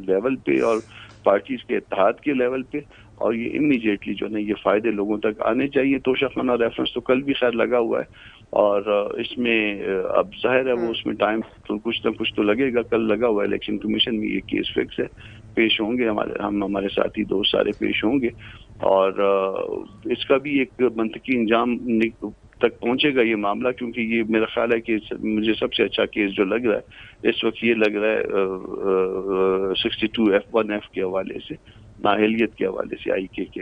लेवल पे और पार्टीज के इत्तेहाद के लेवल पे, और ये इमीडिएटली जो है ना ये फायदे लोगों तक आने चाहिए। तोशाखाना रेफरेंस तो कल भी खैर लगा हुआ है, और इसमें अब जाहिर है वो उसमें टाइम तो कुछ ना कुछ तो लगेगा। कल लगा हुआ है इलेक्शन कमीशन में, ये केस फिक्स है, पेश होंगे हमारे साथी दोस्त सारे पेश होंगे, और इसका भी एक मंतकी इंजाम तक पहुंचेगा ये मामला, क्योंकि ये मेरा ख्याल है कि मुझे सबसे अच्छा केस जो लग रहा है इस वक्त ये लग रहा है 62F1F के हवाले से, नाअहलियत के हवाले से IK के।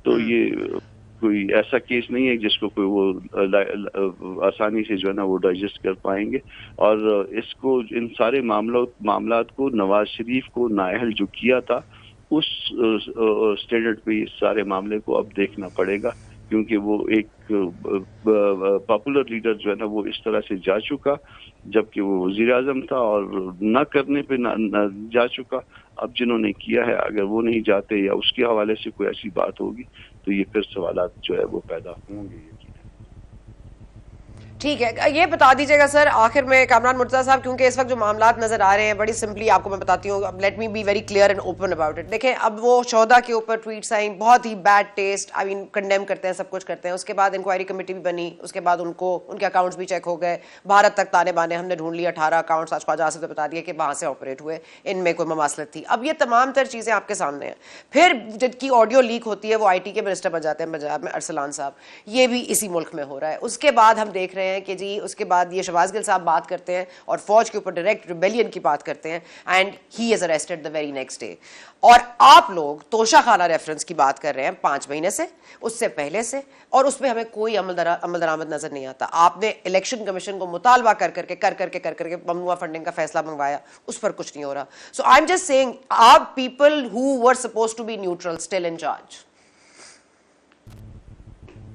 तो ये कोई ऐसा केस नहीं है जिसको कोई वो आसानी से जो है ना वो डाइजेस्ट कर पाएंगे, और इसको इन सारे मामलात को नवाज शरीफ को नाअहल जो किया था उस स्टैंडर्ड पे इस सारे मामले को अब देखना पड़ेगा, क्योंकि वो एक पॉपुलर लीडर जो है ना वो इस तरह से जा चुका, जबकि वो वजीर आजम था, और न करने पे न जा चुका। अब जिन्होंने किया है, अगर वो नहीं जाते या उसके हवाले से कोई ऐसी बात होगी तो ये फिर सवालात जो है वो पैदा होंगे। ठीक है, ये बता दीजिएगा सर आखिर में कामरान मुर्तज़ा साहब, क्योंकि इस वक्त जो मामलात नजर आ रहे हैं, बड़ी सिंपली आपको मैं बताती हूँ, अब let me be very clear and open about it. देखें, अब वो शोहदा के ऊपर ट्वीट्स आई, बहुत ही bad taste, I mean condemn करते हैं, सब कुछ करते हैं। उसके बाद इंक्वायरी कमेटी भी बनी, उसके बाद उनके अकाउंट्स भी चेक हो गए, भारत तक ताने बाने हमने ढूंढ लिया, 18 अकाउंट्स आज ख्वाजा आसिफ ने बता दिया कि वहां से ऑपरेट हुए, इनमें कोई ममासलत थी। अब ये तमाम तर चीजें आपके सामने हैं। फिर जबकि ऑडियो लीक होती है, वो IT के मिनिस्टर बन जाते हैं पंजाब में, अरसलान साहब, ये भी इसी मुल्क में हो रहा है। उसके बाद हम देख रहे हैं कि जी उसके बाद ये शहबाज गिल साहब बात करते हैं और फौज के ऊपर डायरेक्ट रिबेलियन की बात करते हैं, and he is arrested the very next day. और आप लोग तोशाखाना रेफरेंस की बात कर रहे हैं 5 महीने से, उससे पहले से, और उसमें हमें कोई अमल दरामद नजर नहीं आता। आपने इलेक्शन कमीशन को मुतालबा कर करके ममनुआ फंडिंग का फैसला मंगवाया, उस पर कुछ नहीं हो रहा। So I am just saying, are people who were supposed to be neutral still in charge?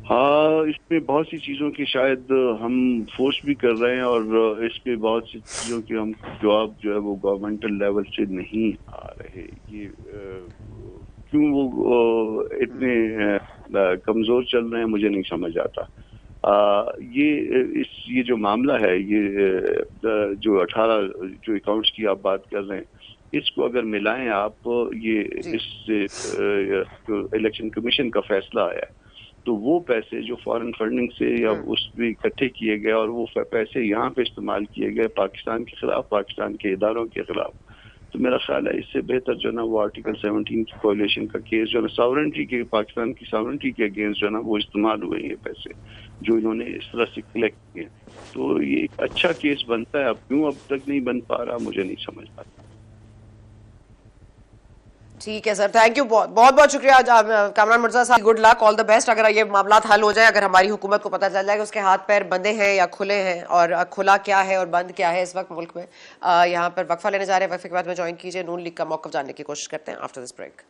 हाँ, इसमें बहुत सी चीज़ों की शायद हम फोर्स भी कर रहे हैं, और इस पे बहुत सी चीज़ों के हम जवाब जो है वो गवर्नमेंटल लेवल से नहीं आ रहे। ये क्यों वो इतने कमज़ोर चल रहे हैं, मुझे नहीं समझ आता। ये जो मामला है, ये जो 18 जो अकाउंट्स की आप बात कर रहे हैं, इसको अगर मिलाएं आप, ये इससे जो इलेक्शन कमीशन का फैसला आया, तो वो पैसे जो फॉरेन फंडिंग से या उस भी इकट्ठे किए गए और वो पैसे यहाँ पे इस्तेमाल किए गए पाकिस्तान के खिलाफ, पाकिस्तान के इदारों के खिलाफ, तो मेरा ख्याल है इससे बेहतर जो ना वो आर्टिकल 17 की कोलिशन का केस जो ना सॉवरेनिटी के, पाकिस्तान की सॉवरेनिटी के अगेंस्ट जो ना वो इस्तेमाल हुए ये पैसे जो इन्होंने इस तरह से कलेक्ट किए, तो ये एक अच्छा केस बनता है। अब क्यों अब तक नहीं बन पा रहा, मुझे नहीं समझ आता। ठीक है सर, थैंक यू, बहुत बहुत शुक्रिया कामरान मुर्तज़ा साहब, good luck, all the best. अगर ये मामला हल हो जाए, अगर हमारी हुकूमत को पता चल जाए कि उसके हाथ पैर बंधे हैं या खुले हैं, और खुला क्या है और बंद क्या है इस वक्त मुल्क में। यहाँ पर वक्फा लेने जा रहे हैं, वक्फे के बाद में ज्वाइन कीजिए। नून लीग का मौक़िफ़ जानने की कोशिश करते हैं आफ्टर दिस ब्रेक।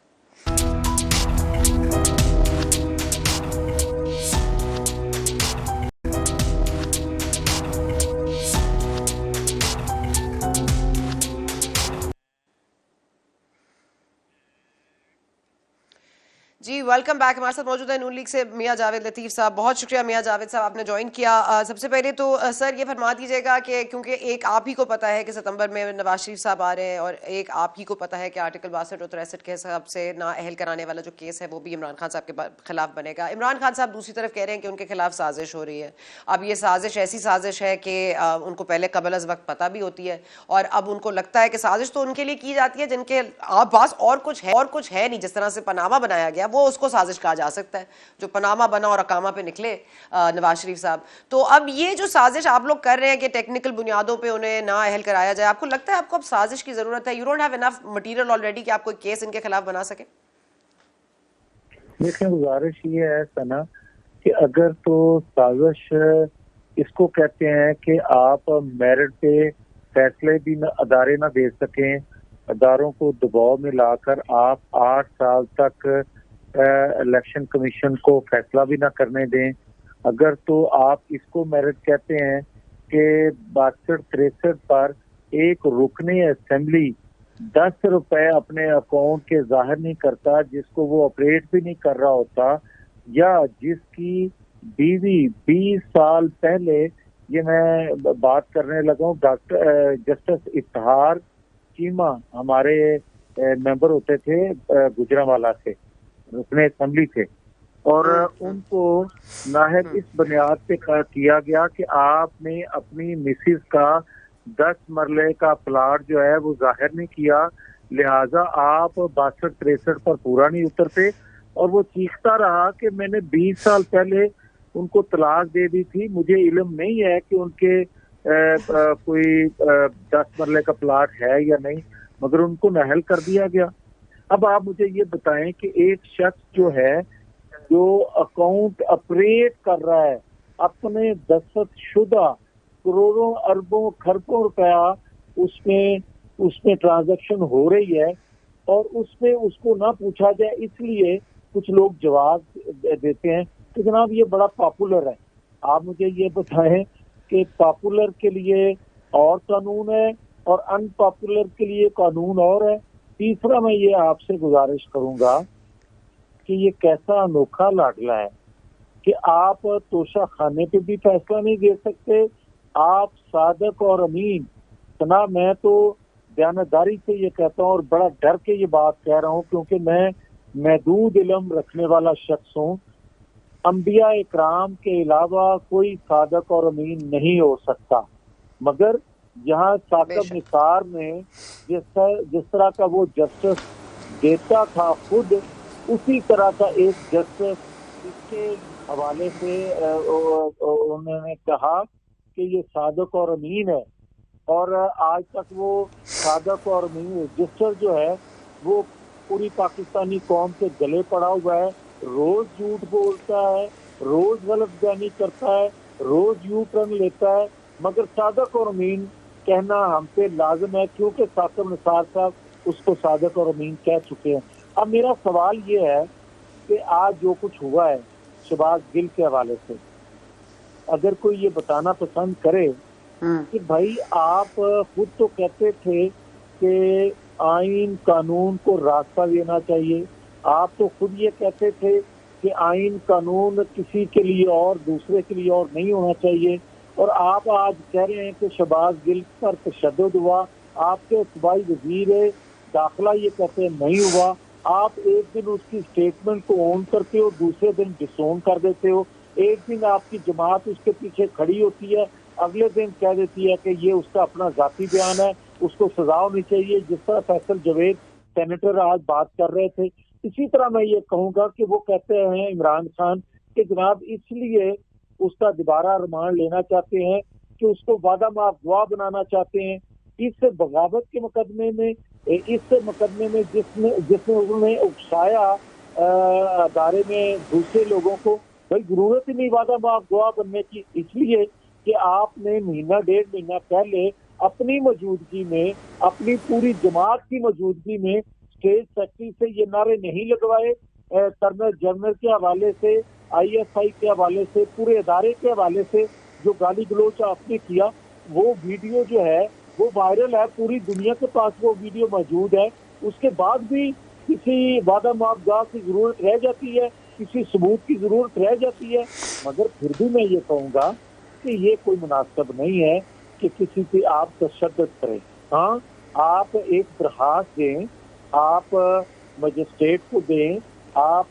जी वेलकम बैक। हमारे साथ मौजूद है नून लीग से मियां जावेद लतीफ़ साहब। बहुत शुक्रिया मियां जावेद साहब, आपने ज्वाइन किया। सबसे पहले तो सर ये फरमा दीजिएगा कि क्योंकि एक आप ही को पता है कि सितंबर में नवाज शरीफ साहब आ रहे हैं, और एक आप ही को पता है कि आर्टिकल 62 और 63 के हिसाब से ना अहल कराने वाला जो केस है वो भी इमरान खान साहब के खिलाफ बनेगा। इमरान खान साहब दूसरी तरफ कह रहे हैं कि उनके खिलाफ साजिश हो रही है। अब ये साजिश ऐसी साजिश है कि उनको पहले कबल अज़ वक्त पता भी होती है, और अब उनको लगता है कि साजिश तो उनके लिए की जाती है जिनके पास और कुछ है नहीं। जिस तरह से पनामा बनाया गया गया, वो उसको साजिश कहा जा सकता है, जो पनामा बना और अकामा पे निकले नवाज शरीफ साहब। तो अब ये जो साजिश आप लोग कर रहे हैं कि टेक्निकल बुनियादों पे उन्हें ना अहल कराया जाए, आपको लगता है आपको अब साजिश की जरूरत है? You don't have enough material already कि आप कोई केस इनके खिलाफ बना सके? देखिए, गुजारिश ये है सना कि अगर तो साजिश इसको कहते हैं कि आप मेरिट पे फैसले भी अदारे ना दे सकें, अदारों को दबाव में लाकर आप 8 साल तक इलेक्शन कमीशन को फैसला भी ना करने दें, अगर तो आप इसको मेरिट कहते हैं कि 62-63 पर एक रुकने असेंबली 10 रुपए अपने अकाउंट के जाहिर नहीं करता, जिसको वो ऑपरेट भी नहीं कर रहा होता, या जिसकी बीवी 20 साल पहले, ये मैं बात करने लगा हूँ डॉक्टर जस्टिस इफ्तिखार चीमा हमारे मेंबर होते थे गुजरांवाला से, रुकने असेंबली से, और उनको नाहक इस बुनियाद पे किया गया कि आपने अपनी मिसिस का 10 मरले का प्लाट जो है वो जाहिर नहीं किया, लिहाजा आप 62-63 पर पूरा नहीं उतरते। और वो चीखता रहा कि मैंने 20 साल पहले उनको तलाक दे दी थी, मुझे इल्म नहीं है कि उनके कोई 10 मरले का प्लाट है या नहीं, मगर उनको नाअहल कर दिया गया। अब आप मुझे ये बताएं कि एक शख्स जो है, जो अकाउंट ऑपरेट कर रहा है, अपने दस्तखतशुदा करोड़ों अरबों खरबों रुपया उसमें ट्रांजैक्शन हो रही है, और उसमें उसको ना पूछा जाए, इसलिए कुछ लोग जवाब देते हैं कि जनाब ये बड़ा पॉपुलर है। आप मुझे ये बताएं कि पॉपुलर के लिए और कानून है और अनपॉपुलर के लिए कानून और है। तीसरा, मैं ये आपसे गुजारिश करूंगा कि ये कैसा अनोखा लाडला है कि आप तोशा खाने पे भी फैसला नहीं दे सकते, आप सादक और अमीन। तना मैं तो बयानदारी से ये कहता हूँ और बड़ा डर के ये बात कह रहा हूँ, क्योंकि मैं महदूद इल्म रखने वाला शख्स हूँ। अंबिया इकराम के अलावा कोई सादक और अमीन नहीं हो सकता, मगर यहाँ साकब निसार ने जिस तरह का वो जस्टिस देता था खुद, उसी तरह का एक जस्टिस इसके हवाले से उन्होंने कहा कि ये सादक और अमीन है, और आज तक वो सादक और अमीन रजिस्टर जो है वो पूरी पाकिस्तानी कौम के गले पड़ा हुआ है। रोज झूठ बोलता है, रोज गलत बयानी करता है, रोज यू टर्न लेता है, मगर सादक और अमीन कहना हम पे लाजिम है, क्योंकि साकब निसार साहब उसको सादक और अमीन कह चुके हैं। अब मेरा सवाल ये है कि आज जो कुछ हुआ है शहबाज गिल के हवाले से, अगर कोई ये बताना पसंद करे कि भाई आप खुद तो कहते थे कि आइन कानून को रास्ता देना चाहिए, आप तो खुद ये कहते थे कि आइन कानून किसी के लिए और दूसरे के लिए और नहीं होना चाहिए, और आप आज कह रहे हैं कि शहबाज गिल पर तशद्दुद हुआ, आपके सूबाई वजीर दाखिला ये कहते हैं नहीं हुआ। आप एक दिन उसकी स्टेटमेंट को ऑन करते हो, दूसरे दिन डिसोन कर देते हो। एक दिन आपकी जमात उसके पीछे खड़ी होती है, अगले दिन कह देती है कि ये उसका अपना जाती बयान है, उसको सजा होनी चाहिए, जिस तरह फैसल जवेद सेनेटर आज बात कर रहे थे। इसी तरह मैं ये कहूँगा कि वो कहते हैं इमरान खान कि जनाब इसलिए उसका दोबारा रिमांड लेना चाहते हैं कि उसको वादा माफ गवाह बनाना चाहते हैं। इस बगावत के मुकदमे में, इस मुकदमे में जिसमें उन्होंने उकसाया अदारे में दूसरे लोगों को, भाई जरूरत ही नहीं वादा माफ गवाह बनने की, इसलिए कि आपने महीना 1.5 महीना पहले अपनी मौजूदगी में, अपनी पूरी जमात की मौजूदगी में स्टेट सेक्रेटरी से ये नारे नहीं लगवाए, कर्नल जनरल के हवाले से, ISI के हवाले से, पूरे अदारे के हवाले से जो गाली गलोच आपने किया, वो वीडियो जो है वो वायरल है, पूरी दुनिया के पास वो वीडियो मौजूद है। उसके बाद भी किसी वादा माफगाह की जरूरत रह जाती है, किसी सबूत की जरूरत रह जाती है, मगर फिर भी मैं ये कहूँगा कि ये कोई मुनासिब नहीं है कि किसी पे आप तशद्दुद करें। हाँ, आप एक दरखास्त दें, आप मजिस्ट्रेट को दें, आप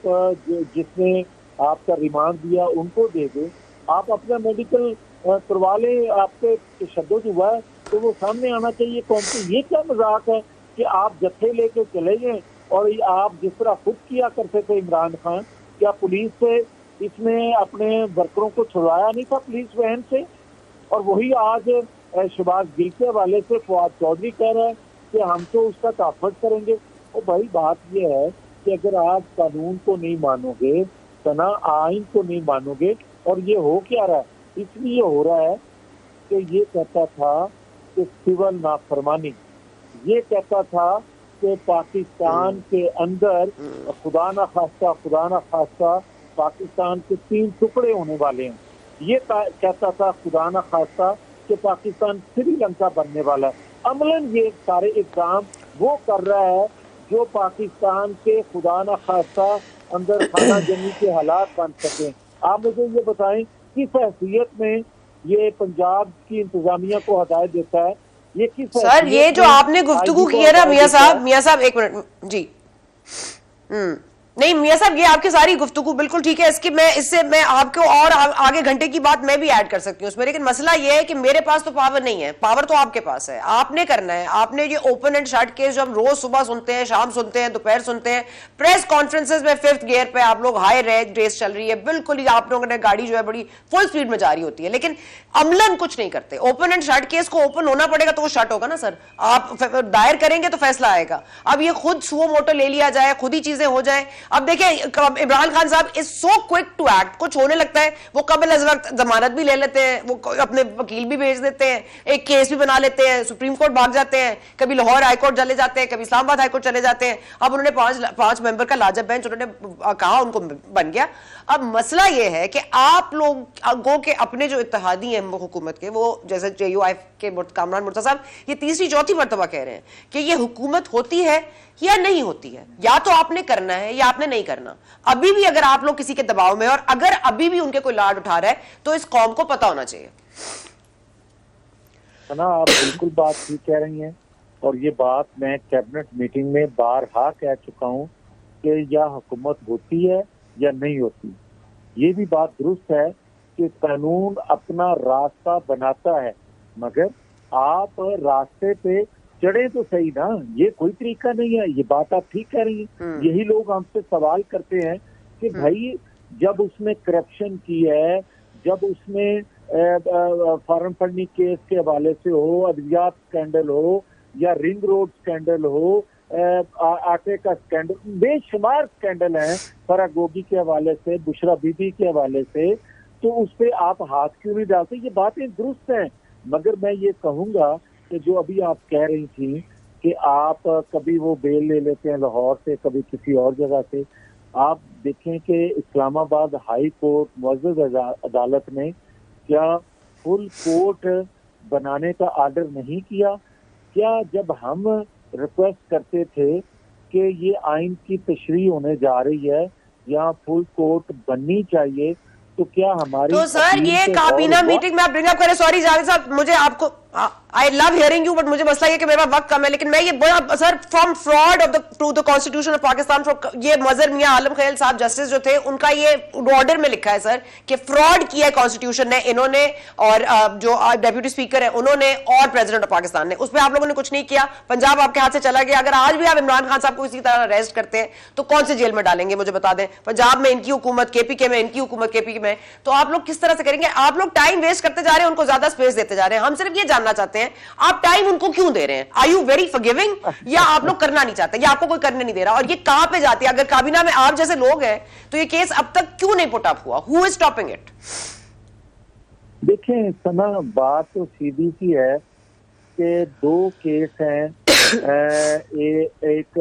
जिसने आपका रिमांड दिया उनको दे दें, आप अपना मेडिकल करवा लें, आपके तशद्दुद हुआ है तो वो सामने आना चाहिए कौम को। ये क्या मजाक है कि आप जत्थे लेके चले गए और ये आप जिस तरह खुद किया करते थे इमरान खान, क्या पुलिस से इसने अपने वर्करों को छुड़वाया नहीं था पुलिस वैन से? और वही आज शहबाज गिल के हवाले से फवाद चौधरी कह रहा है कि हम तो उसका तहफ़्फ़ुज़ करेंगे। और भाई बात यह है कि अगर आप कानून को नहीं मानोगे, सना आइन को नहीं मानोगे, और ये हो क्या रहा है, इसलिए हो रहा है कि ये कहता था कि सिविल नाफरमानी, ये कहता था कि पाकिस्तान के अंदर खुदा ना खास्ता पाकिस्तान के 3 टुकड़े होने वाले हैं। ये कहता था खुदा ना खास्ता कि पाकिस्तान श्रीलंका बनने वाला है। अमलन ये सारे इक़दाम वो कर रहा है जो पाकिस्तान के खुदा ना खास्ता अंदर खाना जमी के हालात बन सकें। आप मुझे ये बताएं किस हैसियत में ये पंजाब की इंतजामिया को हदायत देता है? ये किस सर ये जो आपने गुफ्तगू की है ना मियां साहब एक मिनट जी। नहीं मियां साहब, ये आपकी सारी गुफ्तगू बिल्कुल ठीक है, इससे मैं आपको और आगे घंटे की बात मैं भी ऐड कर सकती हूँ उसमें, लेकिन मसला ये है कि मेरे पास तो पावर नहीं है, पावर तो आपके पास है, आपने करना है। आपने ये ओपन एंड शट केस जो हम रोज सुबह सुनते हैं, शाम सुनते हैं, दोपहर सुनते हैं, प्रेस कॉन्फ्रेंसेस में 5th गियर पे आप लोग हाई रेस चल रही है, बिल्कुल ही आप लोगों ने गाड़ी जो है बड़ी फुल स्पीड में जा रही होती है, लेकिन अमलन कुछ नहीं करते। ओपन एंड शट केस को ओपन होना पड़ेगा तो वो शट होगा ना सर, आप दायर करेंगे तो फैसला आएगा। अब ये खुद सुओ मोटो ले लिया जाए, खुद ही चीजें हो जाए। अब देखिए इमरान खान साहब is so quick to act, कुछ होने लगता है वो कबल अज़ वक्त जमानत भी ले लेते हैं, वो अपने वकील भी भेज देते हैं, एक केस भी बना लेते हैं, सुप्रीम कोर्ट भाग जाते हैं, कभी लाहौर हाईकोर्ट चले जाते हैं, कभी इस्लामाबाद हाईकोर्ट चले जाते हैं। अब उन्होंने 5 मेंबर का लाजब बेंच उन्होंने कहा उनको बन गया। अब मसला ये है कि आप लोगों के अपने जो इत्तेहादी हैं हुकूमत के, वो जैसे JUI के कामरान मुर्तज़ा साहब ये तीसरी चौथी मर्तबा कह रहे हैं कि ये हुकूमत होती है या नहीं होती है, या तो आपने करना है या आपने नहीं करना। अभी भी अगर आप लोग किसी के दबाव में, और अगर अभी भी उनके कोई लाड उठा रहा है तो इस कौम को पता होना चाहिए। ना आप बिल्कुल बात ठीक कह रही हैं, और ये बात मैं कैबिनेट मीटिंग में बारहा कह चुका हूं कि या हुकूमत होती है या नहीं होती। ये भी बात दुरुस्त है कि कानून अपना रास्ता बनाता है, मगर आप रास्ते पे चढ़े तो सही ना, ये कोई तरीका नहीं है। ये बात आप ठीक कह रही हैं। यही लोग हमसे सवाल करते हैं कि भाई जब उसने करप्शन की है, जब उसने फॉरेन फंडिंग केस के हवाले से हो, अद्वियात स्कैंडल हो, या रिंग रोड स्कैंडल हो, आटे का स्कैंडल, बेशुमार स्कैंडल है फराह गोगी के हवाले से, बुशरा बीबी के हवाले से, तो उस पर आप हाथ क्यों नहीं डालते? ये बातें दुरुस्त हैं, मगर मैं ये कहूँगा कि जो अभी आप कह रही थी कि आप कभी वो बेल ले लेते हैं लाहौर से, कभी किसी और जगह से, आप देखें कि इस्लामाबाद हाई कोर्ट मुअज़्ज़ज़ अदालत ने क्या फुल कोर्ट बनाने का आर्डर नहीं किया? क्या जब हम रिक्वेस्ट करते थे कि ये आइन की तशरीह होने जा रही है, यहाँ फुल कोर्ट बननी चाहिए, तो क्या हमारी तो सर ये काबीना मीटिंग में आप ब्रिंग अप करें। सॉरी जावेद साहब, मुझे आपको I love hearing you, but मुझे मसला ये कि मेरे पास वक्त कम है, लेकिन मैं ये बड़ा sir from fraud of the constitution of Pakistan, ये मजर मियां आलम खैल साहब जस्टिस जो थे, उनका ये ऑर्डर में लिखा है सर कि फ्रॉड किया है कॉन्स्टिट्यूशन ने, इन्होंने और जो डेप्यूटी स्पीकर है उन्होंने और प्रेसिडेंट ऑफ पाकिस्तान ने, उस पर आप लोगों ने कुछ नहीं किया। पंजाब आपके हाथ से चला गया। अगर आज भी आप इमरान खान साहब को इसी तरह अरेस्ट करते हैं तो कौन से जेल में डालेंगे मुझे बता दें? पंजाब में इनकी हुकूमत, KPK में इनकी हुकूमत, KPK में, तो आप लोग किस तरह से करेंगे? आप लोग टाइम वेस्ट करते जा रहे हैं, उनको ज्यादा स्पेस देते जा रहे हैं। हम सिर्फ ये जानना चाहते हैं आप टाइम उनको क्यों दे रहे हैं? आर यू वेरी फॉरगिविंग, या आप लोग करना नहीं चाहते, या आपको कोई करने नहीं दे रहा? और ये कहां पे जाती है? अगर काबीना में आप जैसे लोग हैं तो ये केस अब तक क्यों नहीं पुट अप हुआ? Who is stopping it? देखें सना, बात तो सीधी सी है कि 2 केस हैं, एक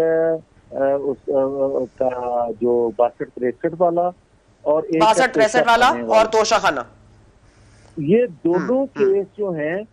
उसका जो 62-63 वाला और एक 62-63 वाला और तोशाखाना, ये दोनों केस जो हैं